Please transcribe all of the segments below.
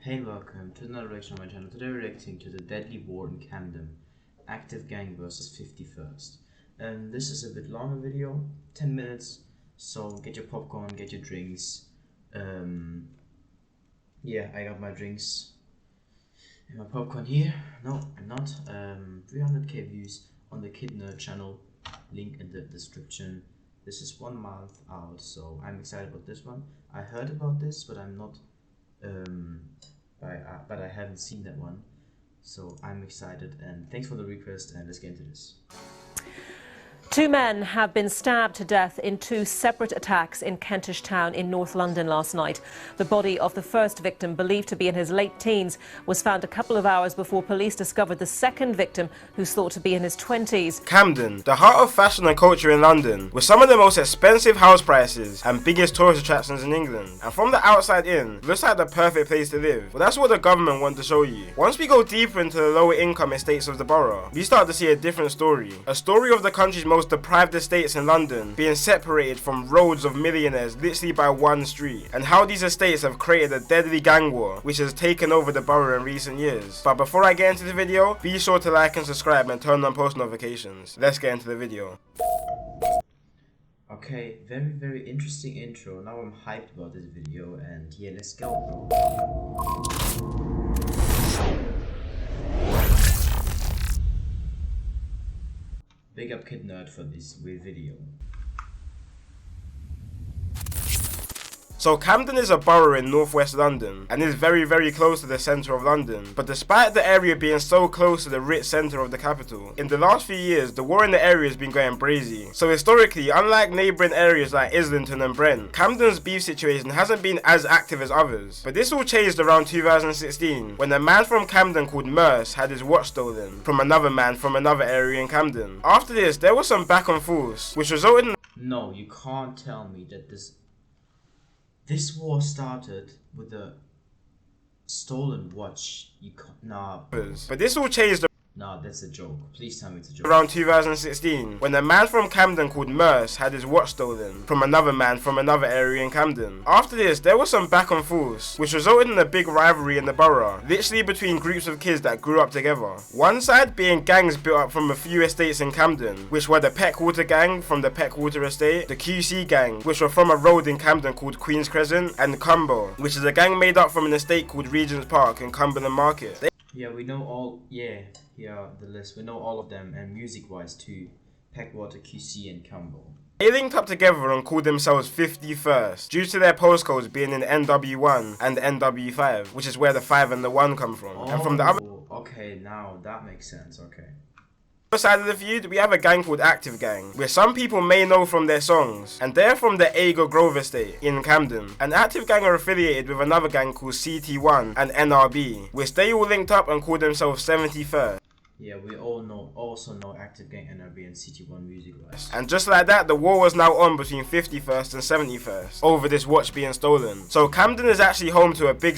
Hey, welcome to another reaction on my channel. Today we're reacting to the deadly war in Camden, active gang versus 51st. And this is a bit longer video, 10 minutes, so get your popcorn, get your drinks. Yeah, I got my drinks and my popcorn here. No, I'm not. 300k views on the Kid Nerd channel, link in the description. This is 1 month out, so I'm excited about this one. I heard about this, but I'm not but I haven't seen that one, so I'm excited, and thanks for the request, and let's get into this. Two men have been stabbed to death in two separate attacks in Kentish Town in North London last night. The body of the first victim, believed to be in his late teens, was found a couple of hours before police discovered the second victim, who's thought to be in his 20s. Camden, the heart of fashion and culture in London, with some of the most expensive house prices and biggest tourist attractions in England. And from the outside in, looks like the perfect place to live. Well, that's what the government want to show you. Once we go deeper into the lower income estates of the borough, we start to see a different story. A story of the country's most deprived estates in London being separated from roads of millionaires literally by one street, and how these estates have created a deadly gang war which has taken over the borough in recent years. But before I get into the video, be sure to like and subscribe and turn on post notifications. Let's get into the video. Okay, very interesting intro. Now I'm hyped about this video, and yeah, let's go, bro. Big up Kid Nerd for this video. So Camden is a borough in northwest London and is very close to the centre of London. But despite the area being so close to the rich centre of the capital, in the last few years the war in the area has been going brazy. So historically, unlike neighbouring areas like Islington and Brent, Camden's beef situation hasn't been as active as others. But this all changed around 2016 when a man from Camden called Merce had his watch stolen from another man from another area in Camden. After this, there was some back and forth which resulted in... No, you can't tell me that this war started with a stolen watch. Nah. But this all changed. Nah, that's a joke. Please tell me it's a joke. Around 2016, when a man from Camden called Merce had his watch stolen from another man from another area in Camden. After this, there was some back and forth, which resulted in a big rivalry in the borough, literally between groups of kids that grew up together. One side being gangs built up from a few estates in Camden, which were the Peckwater gang from the Peckwater estate, the QC gang, which were from a road in Camden called Queen's Crescent, and Cumber, which is a gang made up from an estate called Regent's Park in Cumberland Market. Yeah, we know all. Yeah, the list. We know all of them, and music-wise too. Peckwater, QC, and Campbell. They linked up together and called themselves 51st, due to their postcodes being in NW1 and NW5, which is where the 5 and the 1 come from. Oh, and from the other... Okay, now that makes sense, okay. side of the feud, we have a gang called Active Gang, which some people may know from their songs, and they're from the Agar Grove estate in Camden. And Active Gang are affiliated with another gang called CT1 and NRB, which they all linked up and called themselves 71st. Yeah, we also know Active Gang, NRB, and CT1 music-wise. And just like that, the war was now on between 51st and 71st over this watch being stolen. So Camden is actually home to a big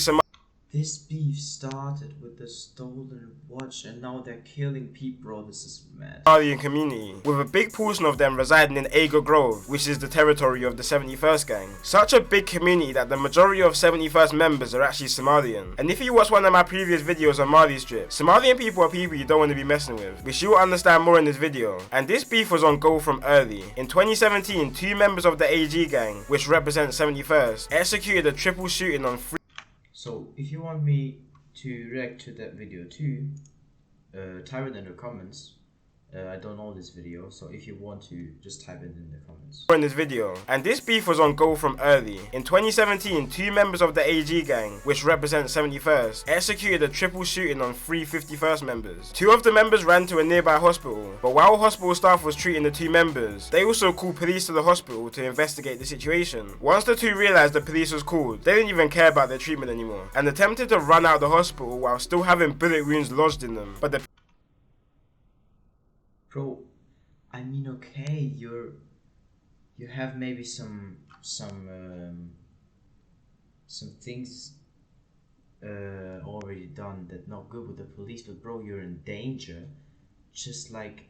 This beef started with the stolen watch, and now they're killing people, bro. This is mad. Somalian community, with a big portion of them residing in Agar Grove, which is the territory of the 71st gang. Such a big community that the majority of 71st members are actually Somalian. And if you watch one of my previous videos on Mali Strip, Somalian people are people you don't want to be messing with, which you'll understand more in this video. And this beef was on go from early. In 2017, two members of the AG gang, which represent 71st, executed a triple shooting on 3. So if you want me to react to that video too, type it in the comments. I don't know this video, so if you want to, just type it in the comments. In this video, and this beef was on go from early. In 2017, two members of the AG gang, which represent 71st, executed a triple shooting on 3 51st members. Two of the members ran to a nearby hospital, but while hospital staff was treating the two members, they also called police to the hospital to investigate the situation. Once the two realized the police was called, they didn't even care about their treatment anymore, and attempted to run out of the hospital while still having bullet wounds lodged in them. But the... Bro, I mean, okay, you have maybe some things already done that not good with the police, but bro, you're in danger. Just like,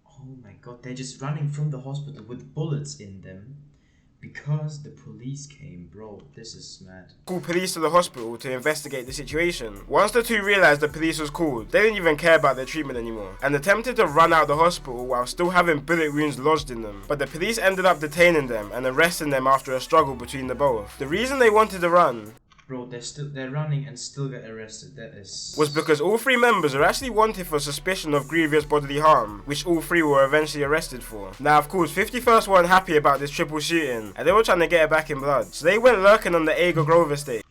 oh my god, they're just running from the hospital with bullets in them, Because the police came, bro. This is mad. Called police to the hospital to investigate the situation. Once the two realised the police was called, they didn't even care about their treatment anymore and attempted to run out of the hospital while still having bullet wounds lodged in them. But the police ended up detaining them and arresting them after a struggle between the both. The reason they wanted to run, Bro, they're running and still get arrested. was because all three members are actually wanted for suspicion of grievous bodily harm, which all three were eventually arrested for. Now, of course, 51st weren't happy about this triple shooting, and they were trying to get it back in blood. So they went lurking on the Aga Grove estate.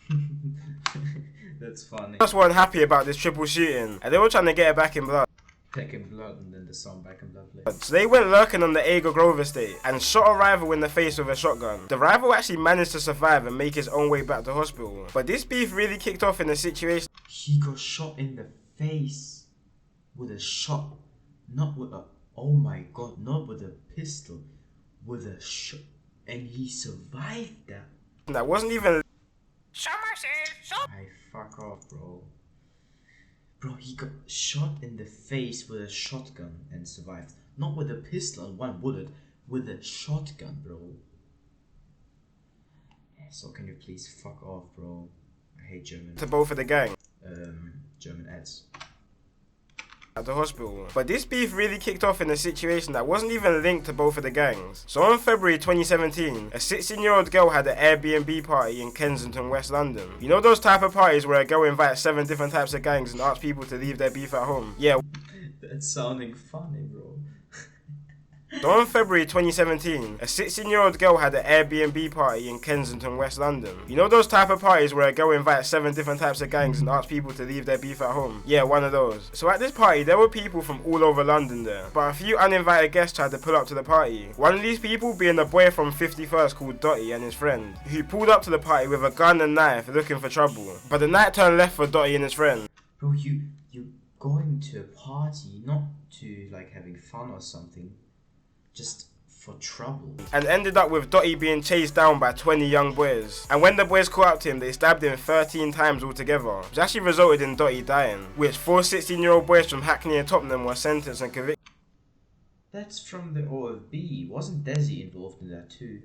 That's funny. 51st weren't happy about this triple shooting, and they were trying to get it back in blood. Back in blood, and then the song Back in Blood plays. So they went lurking on the Aga Grove estate and shot a rival in the face with a shotgun. The rival actually managed to survive and make his own way back to hospital. But this beef really kicked off in a situation. He got shot in the face with a shot, not with a, oh my god, not with a pistol, with a shot, and he survived that. That wasn't even. I fuck off, bro. Bro, he got shot in the face with a shotgun and survived. Not with a pistol and one bullet, with a shotgun, bro. So can you please fuck off, bro? I hate German. To both of the gang. German ads. At the hospital. But this beef really kicked off in a situation that wasn't even linked to both of the gangs. So on February 2017, a 16-year-old girl had an Airbnb party in Kensington, West London. You know those type of parties where a girl invites 7 different types of gangs and asks people to leave their beef at home? Yeah. That's sounding funny, bro. So on February 2017, a 16-year-old girl had an Airbnb party in Kensington, West London. You know those type of parties where a girl invites 7 different types of gangs and asks people to leave their beef at home? Yeah, one of those. So at this party, there were people from all over London there, but a few uninvited guests tried to pull up to the party. One of these people being a boy from 51st called Dotty and his friend, who pulled up to the party with a gun and knife looking for trouble. But the night turned left for Dotty and his friend. Bro, you going to a party, not to like having fun or something, just for trouble. And ended up with Dotty being chased down by 20 young boys. And when the boys caught up to him, they stabbed him 13 times altogether, which actually resulted in Dotty dying, which 4 16-year-old boys from Hackney and Tottenham were sentenced and convicted. That's from the OFB. Wasn't Desi involved in that too?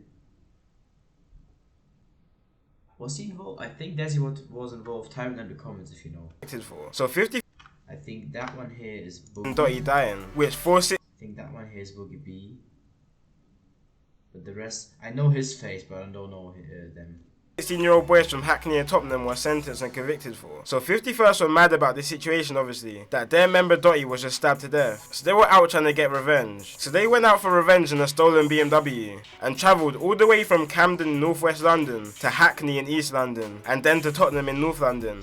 Was he involved? I think Desi was involved. Type it in the comments if you know. So 50. I think that one here is Boogie. Dotty dying, which 4 6. I think that one here is Boogie B. But the rest, I know his face, but I don't know them. 16-year-old boys from Hackney and Tottenham were sentenced and convicted for. So 51st were mad about this situation, obviously, that their member Dotty was just stabbed to death. So they were out trying to get revenge. So they went out for revenge in a stolen BMW and travelled all the way from Camden, northwest London, to Hackney in East London, and then to Tottenham in North London.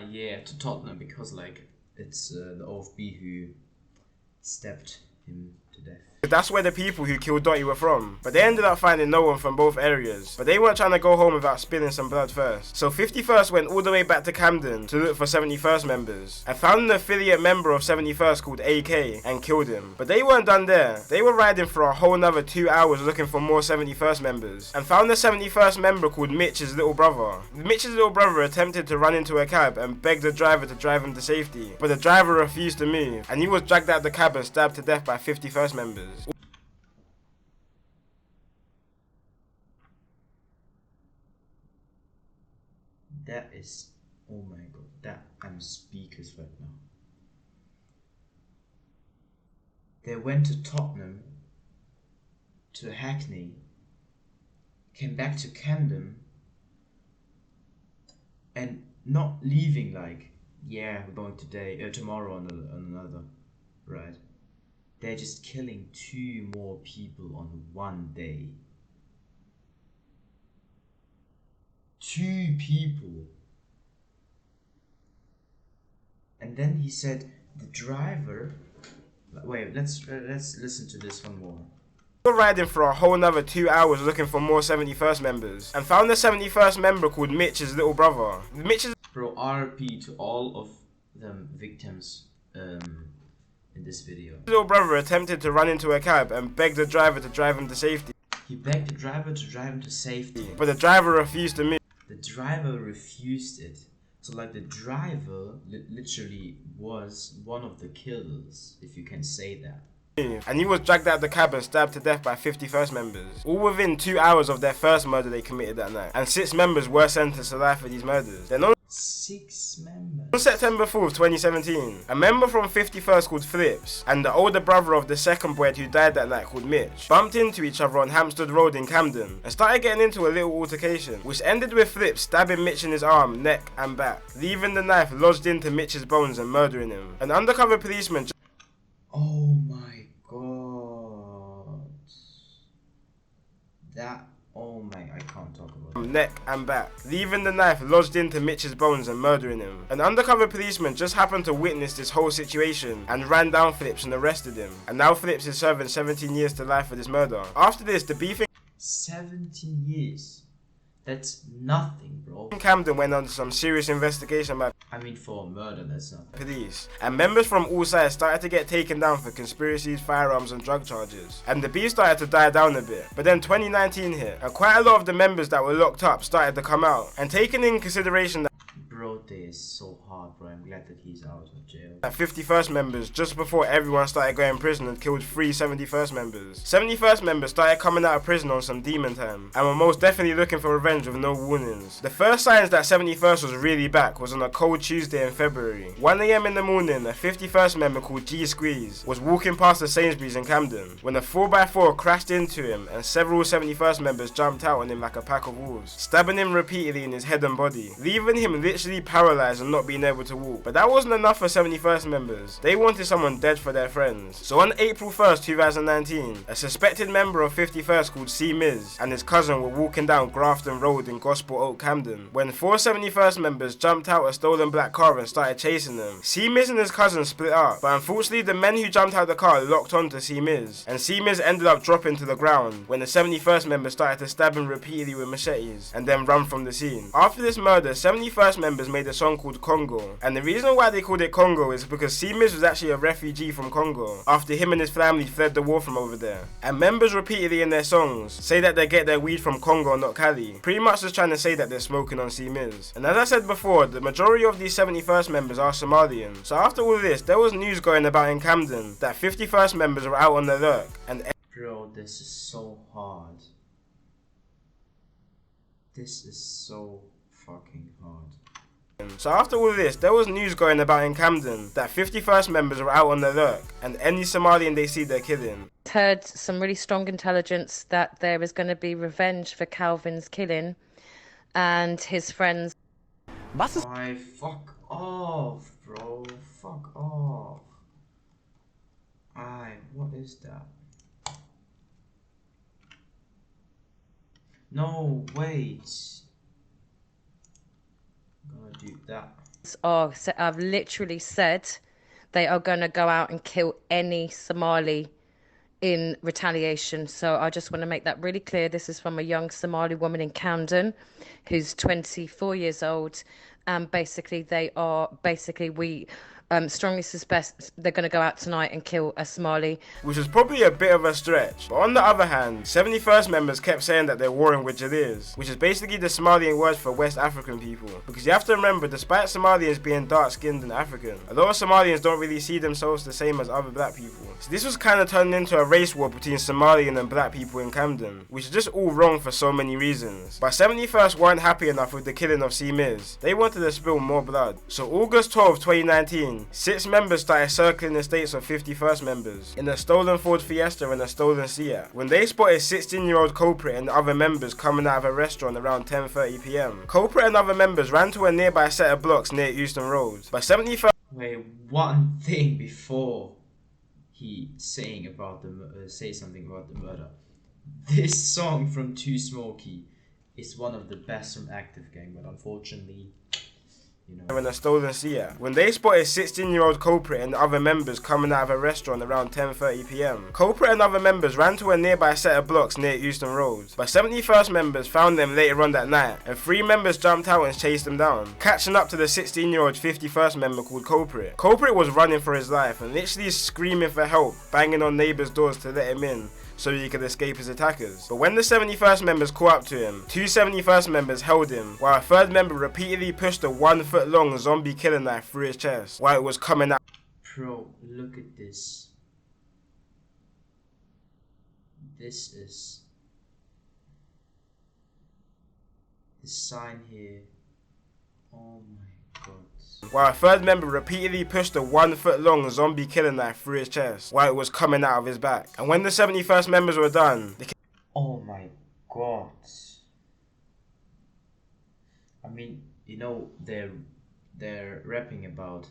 Yeah, to Tottenham, because like it's the OFB who stabbed him to death. That's where the people who killed Dotty were from. But they ended up finding no one from both areas. But they weren't trying to go home without spilling some blood first. So 51st went all the way back to Camden to look for 71st members. And found an affiliate member of 71st called AK and killed him. But they weren't done there. They were riding for a whole nother 2 hours looking for more 71st members. And found the 71st member called Mitch's little brother. Mitch's little brother attempted to run into a cab and begged the driver to drive him to safety. But the driver refused to move. And he was dragged out the cab and stabbed to death by 51st members. That is, oh my god, that I'm speechless right now. They went to Tottenham, to Hackney, came back to Camden, and not leaving like, yeah, we're going today, tomorrow on another, right? They're just killing 2 more people on one day. 2 people. And then he said the driver. Wait, let's listen to this one more. We were riding for a whole nother 2 hours looking for more 71st members and found the 71st member called Mitch's little brother. Bro, RP to all of them victims in this video. His little brother attempted to run into a cab and begged the driver to drive him to safety. He begged the driver to drive him to safety. But the driver refused to move. The driver refused it. So like the driver literally was one of the killers, if you can say that. and he was dragged out of the cab and stabbed to death by 51st members, all within 2 hours of their first murder they committed that night, and 6 members were sentenced to life for these murders. Then on 6 members. On September 4th, 2017, a member from 51st called Flips and the older brother of the second boy who died that night called Mitch bumped into each other on Hampstead Road in Camden and started getting into a little altercation, which ended with Flips stabbing Mitch in his arm, neck and back, leaving the knife lodged into Mitch's bones and murdering him. An undercover policeman... Oh my god. Oh my, I can't talk about it. Neck and back, leaving the knife lodged into Mitch's bones and murdering him. An undercover policeman just happened to witness this whole situation and ran down Flips and arrested him. And now Flips is serving 17 years to life for this murder. After this, the beef in 17 years? That's nothing, bro. Camden went under some serious investigation by for a murder, that's nothing. police, and members from all sides started to get taken down for conspiracies, firearms and drug charges, and the beef started to die down a bit. But then 2019 hit, and quite a lot of the members that were locked up started to come out, and taking in consideration that Bro, this is so hard, bro. I'm glad that he's out of jail. 51st members, just before everyone started going to prison, and killed 3 71st members. 71st members started coming out of prison on some demon time, and were most definitely looking for revenge with no warnings. The first signs that 71st was really back was on a cold Tuesday in February. 1 AM in the morning, a 51st member called Gxng was walking past the Sainsbury's in Camden, when a 4x4 crashed into him, and several 71st members jumped out on him like a pack of wolves, stabbing him repeatedly in his head and body, leaving him literally paralysed and not being able to walk. But that wasn't enough for 71st members. They wanted someone dead for their friends. So on April 1st, 2019, a suspected member of 51st called C. Miz and his cousin were walking down Grafton Road in Gospel Oak, Camden, when 4 71st members jumped out a stolen black car and started chasing them. C. Miz and his cousin split up, but unfortunately the men who jumped out the car locked onto C. Miz, and C. Miz ended up dropping to the ground when the 71st members started to stab him repeatedly with machetes and then run from the scene. After this murder, 71st members made a song called Congo, and the reason why they called it Congo is because C. Miz was actually a refugee from Congo after him and his family fled the war from over there, and members repeatedly in their songs say that they get their weed from Congo, not Cali, pretty much just trying to say that they're smoking on C. Miz. And as I said before, the majority of these 71st members are Somalian, so after all this there was news going about in Camden that 51st members were out on the lurk, and Bro, this is so hard. This is so fucking hard. So after all this, there was news going about in Camden that 51st members were out on the lurk, and any Somalian they see they're killing. Heard some really strong intelligence that there is going to be revenge for Calvin's killing and his friends. Why, fuck off, bro. Fuck off. What is that? No, wait. Do that. I've literally said they are going to go out and kill any Somali in retaliation. So I just want to make that really clear. This is from a young Somali woman in Camden who's 24 years old, and basically we strongly suspect they're going to go out tonight and kill a Somali. Which is probably a bit of a stretch. But on the other hand, 71st members kept saying that they're warring with Jalirs, which is basically the Somalian word for West African people. Because you have to remember, despite Somalians being dark-skinned and African, a lot of Somalians don't really see themselves the same as other black people. So this was kind of turning into a race war between Somalian and black people in Camden, which is just all wrong for so many reasons. But 71st weren't happy enough with the killing of C. Miz. They wanted to spill more blood. So August 12, 2019, 6 members started circling the estates of 51st members in a stolen Ford Fiesta and a stolen Seat, when they spotted 16-year-old culprit and other members coming out of a restaurant around 10:30 PM. Culprit and other members ran to a nearby set of blocks near Euston Road. But 71st... Wait, one thing before he say something about the murder. This song from Too Smoky is one of the best from Active Gang, but unfortunately, in a stolen Seat, when they spotted 16-year-old culprit and other members coming out of a restaurant around 10:30 PM. Culprit and other members ran to a nearby set of blocks near Euston Road, but 71st members found them later on that night, and 3 members jumped out and chased them down, catching up to the 16-year-old 51st member called Culprit. Culprit was running for his life and literally screaming for help, banging on neighbours' doors to let him in so he could escape his attackers. But when the 71st members caught up to him, 2 71st members held him, while a 3rd member repeatedly pushed a 1-foot-long zombie killer knife through his chest while it was coming out. Bro, look at this. this is this sign here. Oh my god. While a third member repeatedly pushed a 1 foot long zombie killing knife through his chest while it was coming out of his back. And when the 71st members were done, Oh my god. I mean, you know, they're rapping about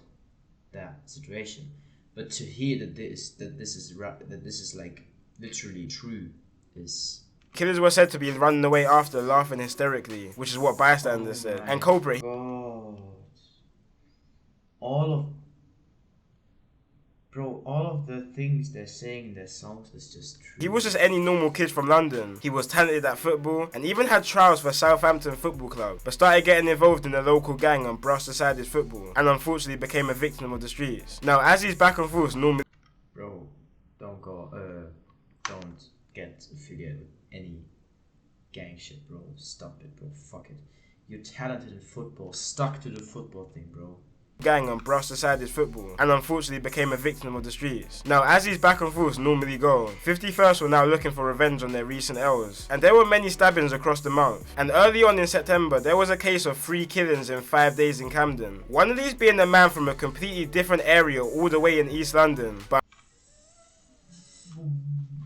that situation, but to hear that this is like literally true is. killers were said to be running away after, laughing hysterically, which is what bystanders said. And Cobra, God. All of the things they're saying in their songs is just true. he was just any normal kid from London. He was talented at football and even had trials for Southampton Football Club, but started getting involved in a local gang and brushed aside his football, and unfortunately became a victim of the streets. Now, as he's back and forth normally... Bro, don't get affiliated with any gang shit, bro. Stop it, bro. Fuck it. You're talented in football. Stuck to the football thing, bro. gang and brushed aside his football, and unfortunately became a victim of the streets. Now, as his back and forths normally go, 51st were now looking for revenge on their recent L's, and there were many stabbings across the month. And early on in September, there was a case of 3 killings in 5 days in Camden. One of these being a man from a completely different area all the way in East London, but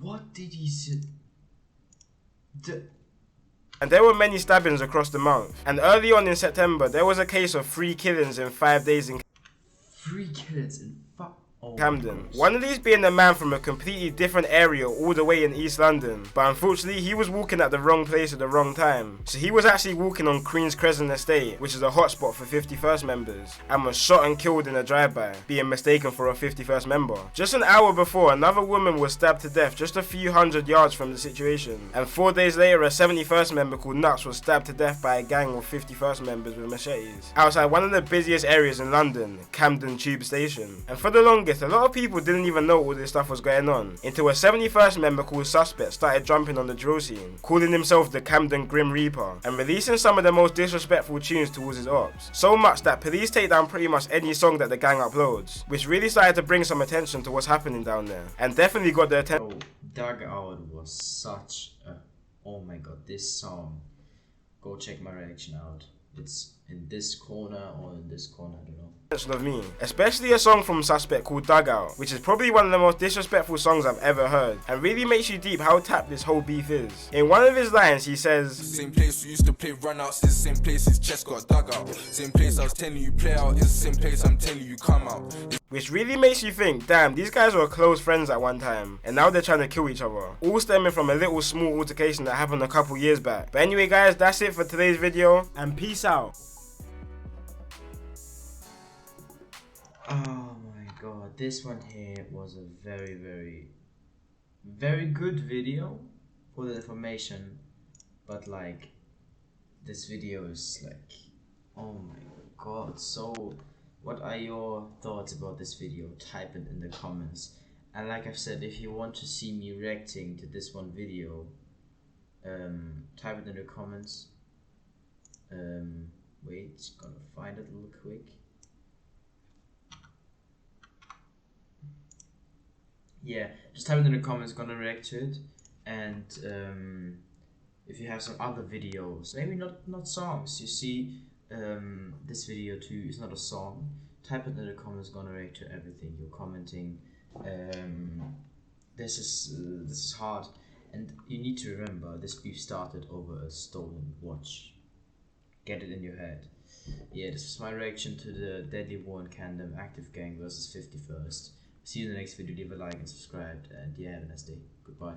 what did he say? and there were many stabbings across the month. And early on in September, there was a case of 3 killings in 5 days in 3 killings in Camden. One of these being a man from a completely different area all the way in East London, but unfortunately he was walking at the wrong place at the wrong time. So he was actually walking on Queen's Crescent Estate, which is a hotspot for 51st members, and was shot and killed in a drive-by, being mistaken for a 51st member. Just an hour before, another woman was stabbed to death just a few hundred yards from the situation, and 4 days later a 71st member called Nuts was stabbed to death by a gang of 51st members with machetes outside one of the busiest areas in London, Camden Tube Station. And for the longest, a lot of people didn't even know all this stuff was going on until a 71st member called Suspect started jumping on the drill scene, calling himself the Camden Grim Reaper, and releasing some of the most disrespectful tunes towards his ops. So much that police take down pretty much any song that the gang uploads, which really started to bring some attention to what's happening down there, and definitely got the attention. Bro, Dugout was such a... Oh my god, this song. Go check my reaction out. It's in this corner or in this corner, I don't know. Of me, especially a song from Suspect called Dugout, which is probably one of the most disrespectful songs I've ever heard, and really makes you deep how tapped this whole beef is. In one of his lines he says, same place we used to play runouts, is the same place his chest got dug out. Same place I was telling you play out, is the same place I'm telling you come out. Which really makes you think, damn, these guys were close friends at one time, and now they're trying to kill each other. All stemming from a little small altercation that happened a couple years back. But anyway guys, that's it for today's video, and peace out. Oh my god, this one here was a very good video for the information, but like this video is like, oh my god. So what are your thoughts about this video? Type it in the comments, and like I've said, if you want to see me reacting to this one video, type it in the comments. Wait, gonna find it real quick. Yeah, just type it in the comments, gonna react to it. And if you have some other videos, maybe not songs, you see this video too is not a song, type it in the comments, gonna react to everything you're commenting. This is hard, and you need to remember this beef started over a stolen watch. Get it in your head. Yeah, this was my reaction to the deadly war in Camden, active gang versus 51st. See you in the next video. Leave a like and subscribe, and yeah, have a nice day. Goodbye.